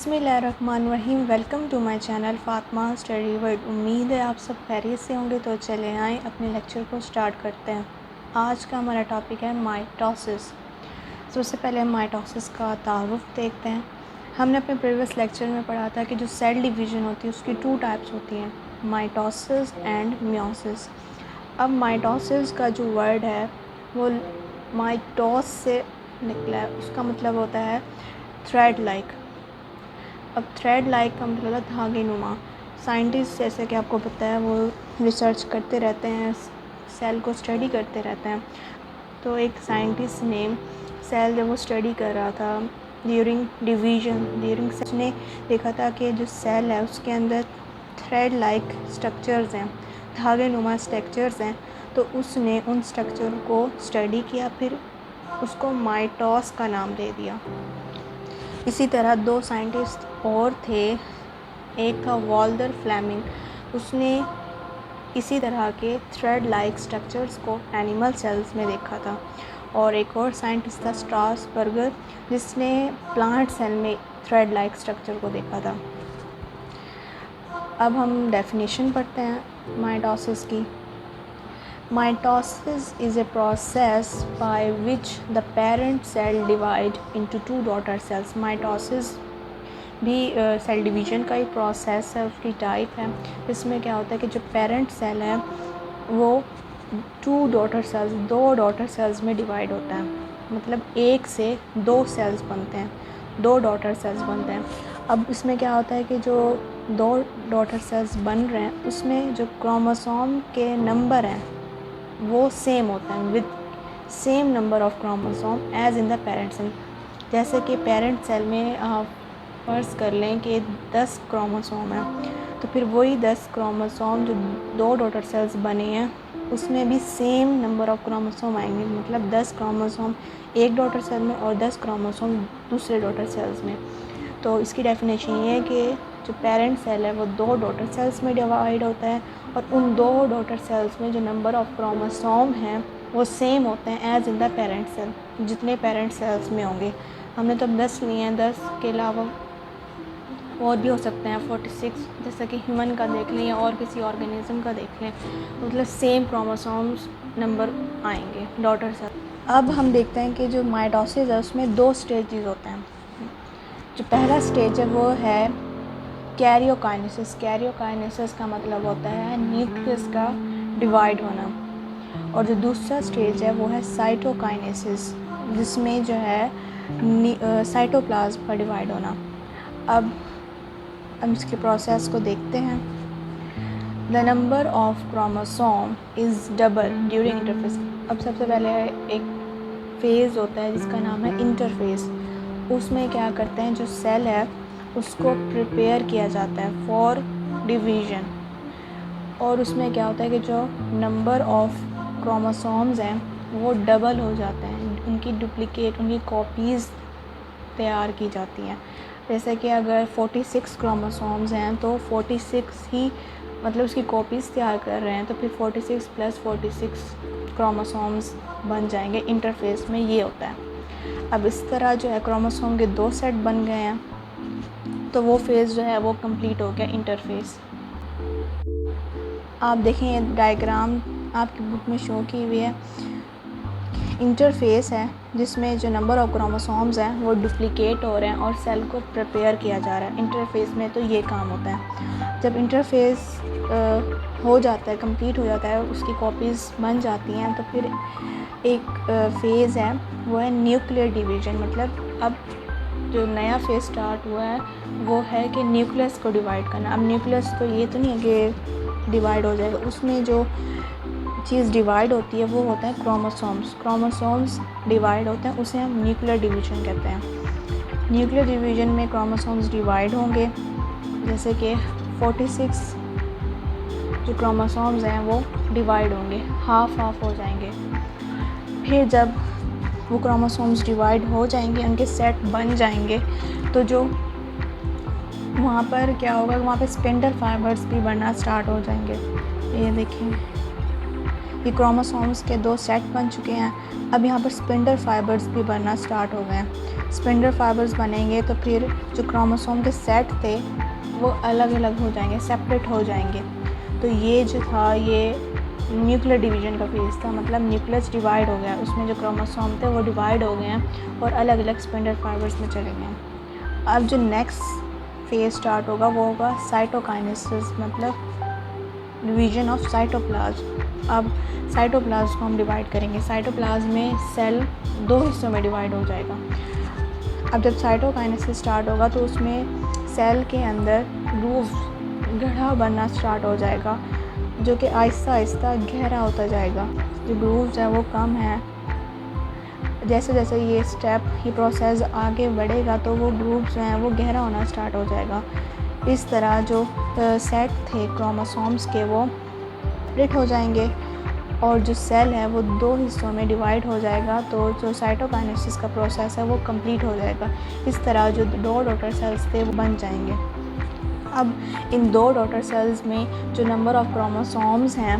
बिस्मिल्लाहिर्रहमानिर्रहीम। Welcome to my channel Fatima study world. उम्मीद है आप सब खैरियत से होंगे। तो चले आएँ अपने लेक्चर को स्टार्ट करते हैं। आज का हमारा टॉपिक है माइटोसिस। सबसे पहले हम माइटोसिस का तारुफ देखते हैं। हमने अपने प्रीवियस लेक्चर में पढ़ा था कि जो सेल डिवीज़न होती है उसकी 2 टाइप्स होती हैं, माइटोसिस एंड मियोसिस। अब माइटोसिस का जो वर्ड है वो माइटोस से निकला है। उसका मतलब होता है थ्रेड लाइक। अब थ्रेड लाइक का मतलब है धागे नुमा। साइंटिस्ट जैसे कि आपको पता है वो रिसर्च करते रहते हैं, सेल को स्टडी करते रहते हैं। तो एक साइंटिस्ट ने सेल जब वो स्टडी कर रहा था ड्यूरिंग उसने देखा था कि जो सेल है उसके अंदर थ्रेड लाइक स्ट्रक्चर्स हैं, धागे नुमा स्ट्रक्चर्स हैं। तो उसने उन स्ट्रक्चर को स्टडी किया, फिर उसको माइटोस का नाम दे दिया। इसी तरह 2 साइंटिस्ट और थे, एक था वॉल्टर फ्लेमिंग, उसने इसी तरह के थ्रेड लाइक स्ट्रक्चर्स को एनिमल सेल्स में देखा था। और एक और साइंटिस्ट था स्ट्रासबर्गर, जिसने प्लांट सेल में थ्रेड लाइक स्ट्रक्चर को देखा था। अब हम डेफिनेशन पढ़ते हैं माइटोसिस की। Mitosis is a process by which the parent cell divide into 2 daughter cells. Mitosis भी सेल डिवीज़न का एक प्रोसेस है, उसकी टाइप है। इसमें क्या होता है कि जो पेरेंट सेल है वो 2 डॉटर सेल्स में डिवाइड होता है। मतलब 1 से 2 सेल्स बनते हैं, 2 डॉटर सेल्स बनते हैं। अब इसमें क्या होता है कि जो 2 डॉटर सेल्स बन रहे हैं उसमें जो क्रोमोसोम के नंबर हैं वो सेम होते हैं, with same number of chromosome as in the parent cell. जैसे कि पेरेंट सेल में फ़र्ज़ कर लें कि 10 क्रोमोसोम है, तो फिर वही 10 क्रोमोसोम जो 2 डॉटर सेल्स बने हैं उसमें भी सेम नंबर ऑफ क्रोमोसोम आएंगे। मतलब 10 क्रोमोसोम एक डॉटर सेल में और 10 क्रोमोसोम दूसरे डॉटर सेल्स में। तो इसकी डेफिनेशन ये है कि जो पेरेंट सेल है वो 2 डॉटर सेल्स में डिवाइड होता है, और उन 2 डॉटर सेल्स में जो नंबर ऑफ क्रोमोसोम हैं वो सेम होते हैं as in the parent cell, जितने पेरेंट सेल्स में होंगे। हमने तो 10 लिए हैं, 10 के अलावा और भी हो सकते हैं 46, जैसा कि ह्यूमन का देख लें या और किसी ऑर्गेनिज्म का देख लें, मतलब सेम क्रोमोसोम्स नंबर आएंगे डॉटर सेल। अब हम देखते हैं कि जो माइटोसिस है उसमें 2 स्टेजेस होते हैं। जो पहला स्टेज है वो है कैरियोकाइनेसिस। कैरियोकाइनेसिस का मतलब होता है न्यूक्लियस का डिवाइड होना। और जो दूसरा स्टेज है वो है साइटोकाइनेसिस, जिसमें जो है साइटोप्लाज्म का डिवाइड होना। अब हम इसके प्रोसेस को देखते हैं। The number of chromosome is double during interface. अब सबसे पहले एक फेज़ होता है जिसका नाम है इंटरफेस। उसमें क्या करते हैं, जो सेल है उसको प्रिपेयर किया जाता है फॉर डिवीज़न। और उसमें क्या होता है कि जो नंबर ऑफ क्रोमोसोम्स हैं वो डबल हो जाते हैं, उनकी डुप्लिकेट, उनकी कॉपीज़ तैयार की जाती हैं। जैसे कि अगर 46 क्रोमोसोम्स हैं तो 46 ही, मतलब उसकी कॉपीज़ तैयार कर रहे हैं, तो फिर 46 + 46 क्रोमोसोम्स बन जाएंगे। इंटरफेस में ये होता है। अब इस तरह जो है क्रोमोसोम के 2 सेट बन गए हैं, तो वो फेज़ जो है वो कंप्लीट हो गया इंटरफेस। आप देखें ये डायग्राम आपकी बुक में शो की हुई है। इंटरफेस है जिसमें जो नंबर ऑफ क्रोमोसोम्स हैं वो डुप्लिकेट हो रहे हैं और सेल को प्रिपेयर किया जा रहा है। इंटरफेस में तो ये काम होता है। जब इंटरफेस हो जाता है, कंप्लीट हो जाता है, उसकी कॉपीज़ बन जाती हैं, तो फिर एक फेज़ है वो है न्यूक्लियर डिवीज़न। मतलब अब जो नया फेज़ स्टार्ट हुआ है वो है कि न्यूक्लियस को डिवाइड करना। अब न्यूक्लियस तो ये तो नहीं है कि डिवाइड हो जाएगा, उसमें जो चीज़ डिवाइड होती है वो होता है क्रोमोसोम्स डिवाइड होते हैं, उसे हम न्यूक्लियर डिवीज़न कहते हैं। न्यूक्लियर डिवीज़न में क्रोमोसोम्स डिवाइड होंगे, जैसे कि 46 जो क्रोमोसोम्स हैं वो डिवाइड होंगे, हाफ हो जाएंगे। फिर जब वो क्रोमोसोम्स डिवाइड हो जाएंगे, उनके सेट बन जाएंगे, तो जो वहाँ पर क्या होगा, वहाँ पे स्पिंडल फाइबर्स भी बनना स्टार्ट हो जाएंगे। ये देखिए ये क्रोमोसोम्स के 2 सेट बन चुके हैं। अब यहाँ पर स्पिंडल फाइबर्स भी बनना स्टार्ट हो गए हैं। स्पिंडल फाइबर्स बनेंगे तो फिर जो क्रोमोसोम के सेट थे वो अलग अलग हो जाएंगे, सेपरेट हो जाएंगे। तो ये जो था ये न्यूक्लियर डिवीजन का फेज़ था, मतलब न्यूक्लियस डिवाइड हो गया, उसमें जो क्रोमोसोम थे वो डिवाइड हो गए हैं और अलग अलग स्पिंडल फाइबर्स में चले गए हैं। अब जो नेक्स्ट फेज़ स्टार्ट होगा वो होगा साइटोकाइनेसिस, मतलब डिवीजन ऑफ साइटोप्लाज्म। अब साइटोप्लाज्म को हम डिवाइड करेंगे। साइटोप्लाज्म में सेल 2 हिस्सों में डिवाइड हो जाएगा। अब जब साइटोकाइनेसिस स्टार्ट होगा तो उसमें सेल के अंदर ग्रूव गड्ढा बनना स्टार्ट हो जाएगा, जो कि आहिस्ता आहिस्ता गहरा होता जाएगा। जो ग्रूव्स है वो कम है। जैसे जैसे ये प्रोसेस आगे बढ़ेगा तो वो ग्रूव्स जो हैं वो गहरा होना स्टार्ट हो जाएगा। इस तरह जो सेट थे क्रोमोसोम्स के वो स्प्लिट हो जाएंगे और जो सेल है वो 2 हिस्सों में डिवाइड हो जाएगा। तो जो साइटोकाइनेसिस का प्रोसेस है वो कंप्लीट हो जाएगा। इस तरह जो 2 डॉटर सेल्स थे वो बन जाएंगे। अब इन 2 डॉटर सेल्स में जो नंबर ऑफ़ क्रोमोसोम्स हैं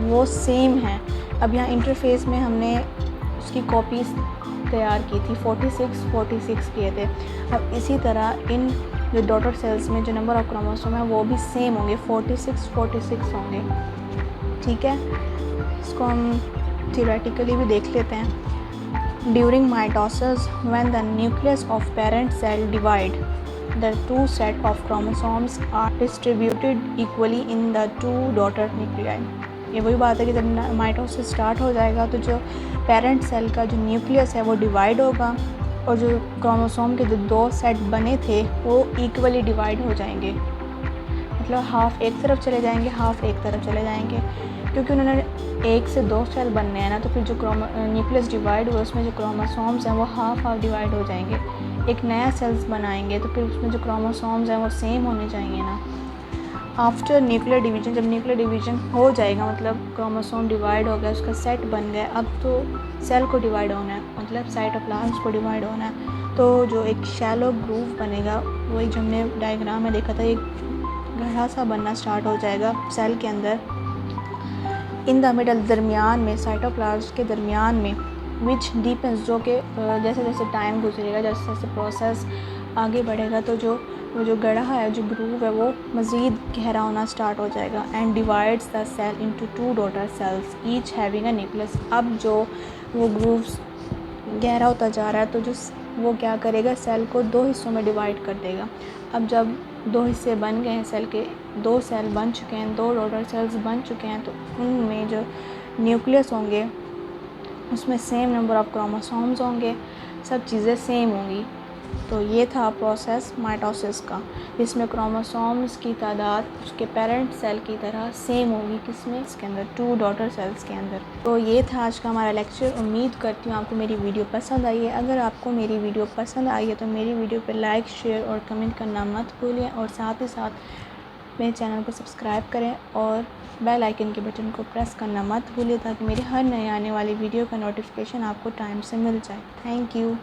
वो सेम हैं। अब यहाँ इंटरफेस में हमने उसकी कॉपीज़ तैयार की थी, 46 किए थे। अब इसी तरह इन जो डॉटर सेल्स में जो नंबर ऑफ़ क्रोमोसोम है वो भी सेम होंगे, 46 होंगे। ठीक है, इसको हम थियोरेटिकली भी देख लेते हैं। During mitosis when the nucleus of parent cell divide, the 2 set of chromosomes are distributed equally in the 2 daughter nuclei। ये वही बात है कि जब माइटोसिस स्टार्ट हो जाएगा तो जो पेरेंट सेल का जो न्यूक्लियस है वो डिवाइड होगा और जो क्रोमोसोम के जो 2 सेट बने थे वो इक्वली डिवाइड हो जाएंगे, मतलब हाफ एक तरफ चले जाएंगे, हाफ एक तरफ चले जाएंगे। क्योंकि उन्होंने 1 से 2 सेल बनने हैं ना, तो फिर जो न्यूक्लियस डिवाइड हुआ उसमें जो क्रोमोसोम्स हैं वो हाफ डिवाइड हो जाएंगे। एक नया सेल्स बनाएंगे तो फिर उसमें जो क्रोमोसोम्स हैं वो सेम होने चाहिए ना। आफ्टर न्यूक्लियर डिवीजन, जब न्यूक्लियर डिवीजन हो जाएगा मतलब क्रोमोसोम डिवाइड हो गया, उसका सेट बन गया, अब तो सेल को डिवाइड होना है, मतलब साइटोप्लाज्म को डिवाइड होना है। तो जो एक शैलो ग्रूव बनेगा वही जो हमने डायग्राम में देखा था, एक गहरा सा बनना स्टार्ट हो जाएगा सेल के अंदर। इन द मिडल, दरमियान में, साइटोप्लाज्म के दरमियान में, विच डीपेंस, जो कि जैसे जैसे टाइम गुजरेगा, जैसे जैसे प्रोसेस आगे बढ़ेगा तो वो जो गड्ढा है, जो ग्रूव है वो मज़ीद गहरा होना स्टार्ट हो जाएगा। And divides the cell into 2 daughter cells each having a nucleus. अब जो वो ग्रूव्स गहरा होता जा रहा है तो जो वो क्या करेगा, सेल को 2 हिस्सों में डिवाइड कर देगा। अब जब 2 हिस्से बन गए हैं, सेल के 2 सेल बन चुके हैं, 2 डॉटर सेल्स बन चुके हैं, तो उनमें जो न्यूक्लियस होंगे उसमें सेम नंबर ऑफ़ क्रोमोसोम्स होंगे, सब चीज़ें सेम होंगी। तो ये था प्रोसेस माइटोसिस का, जिसमें क्रोमोसोम्स की तादाद उसके पेरेंट सेल की तरह सेम होगी, किसमें, इसके अंदर 2 डॉटर सेल्स के अंदर। तो ये था आज का हमारा लेक्चर। उम्मीद करती हूँ आपको मेरी वीडियो पसंद आई है। अगर आपको मेरी वीडियो पसंद आई है तो मेरी वीडियो पर लाइक, शेयर और कमेंट करना मत भूलिए, और साथ ही साथ मेरे चैनल को सब्सक्राइब करें और बेल आइकन के बटन को प्रेस करना मत भूलिए, ताकि मेरी हर नए आने वाली वीडियो का नोटिफिकेशन आपको टाइम से मिल जाए। Thank you.